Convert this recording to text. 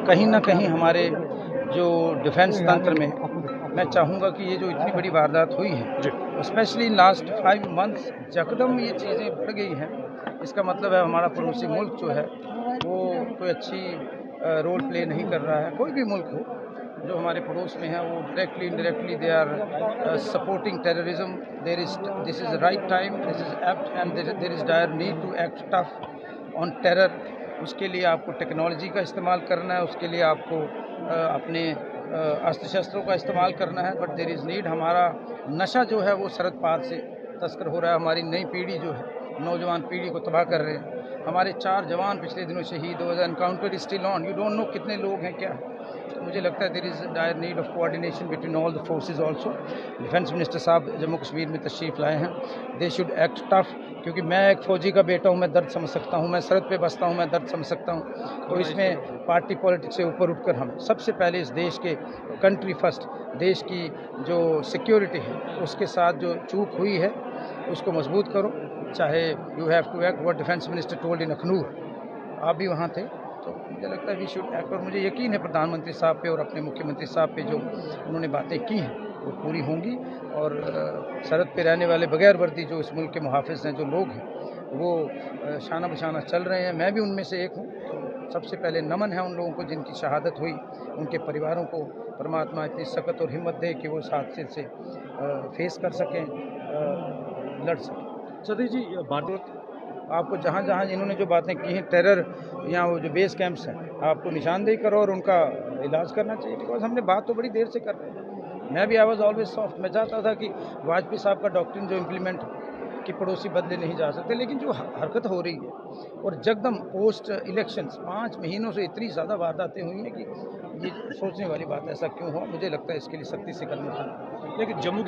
कहीं ना कहीं हमारे जो डिफेंस तंत्र में मैं चाहूँगा कि ये जो इतनी बड़ी वारदात हुई है, स्पेशली लास्ट 5 मंथ्स यकदम ये चीज़ें बढ़ गई हैं। इसका मतलब है हमारा पड़ोसी मुल्क जो है वो कोई अच्छी रोल प्ले नहीं कर रहा है। कोई भी मुल्क हो जो हमारे पड़ोस में है, वो directly indirectly they are supporting terrorism. This is right time, this is apt and there is dire need to act tough on terror. उसके लिए आपको टेक्नोलॉजी का इस्तेमाल करना है, उसके लिए आपको अपने अस्त्र शस्त्रों का इस्तेमाल करना है। बट देयर इज़ नीड, हमारा नशा जो है वो सरहद पार से तस्कर हो रहा है। हमारी नई पीढ़ी जो है, नौजवान पीढ़ी को तबाह कर रहे हैं। हमारे 4 जवान पिछले दिनों शहीद हो गए। Encounter is still on, you don't know कितने लोग हैं क्या है। तो मुझे लगता है there is dire need of coordination between all the forces also. Defence minister साहब जम्मू कश्मीर में तशरीफ़ लाए हैं, दे शुड एक्ट टफ, क्योंकि मैं एक फ़ौजी का बेटा हूँ, मैं दर्द समझ सकता हूँ, मैं सरहद पे बसता हूँ, मैं दर्द समझ सकता हूँ। तो इसमें पार्टी पॉलिटिक्स से ऊपर उठकर हम सबसे पहले इस देश के कंट्री फर्स्ट, देश की जो सिक्योरिटी है उसके साथ जो चूक हुई है उसको मजबूत करो। चाहे you have to act what defence minister told in Akhnoor, आप भी वहाँ थे, तो मुझे लगता है वी शुड एक्ट। और मुझे यकीन है प्रधानमंत्री साहब पे और अपने मुख्यमंत्री साहब पे जो उन्होंने बातें की हैं वो पूरी होंगी। और सरहद पे रहने वाले बगैर वर्दी जो इस मुल्क के मुहाफिज हैं, जो लोग हैं, वो शाना बशाना चल रहे हैं। मैं भी उनमें से एक हूँ। तो सबसे पहले नमन है उन लोगों को जिनकी शहादत हुई, उनके परिवारों को परमात्मा इतनी सकत और हिम्मत दे कि वो इस हादसे से फेस कर सकें, लड़ सकें। सतीश जी, भारत आपको जहाँ जहाँ इन्होंने जो बातें की हैं, टेरर या वो जो बेस कैंप्स हैं, आपको निशानदेही करो और उनका इलाज करना चाहिए। बिकॉज हमने बात तो बड़ी देर से कर रहे हैं। मैं भी आई वॉज ऑलवेज सॉफ्ट। मैं चाहता था कि वाजपेयी साहब का डॉक्ट्रिन जो इम्प्लीमेंट कि पड़ोसी बदले नहीं जा सकते, लेकिन जो हरकत हो रही है और जकदम पोस्ट इलेक्शंस 5 महीनों से इतनी ज़्यादा वारदातें हुई हैं कि ये सोचने वाली बात है, ऐसा क्यों हुआ। मुझे लगता है इसके लिए सख्ती से कदम उठाना। लेकिन जम्मू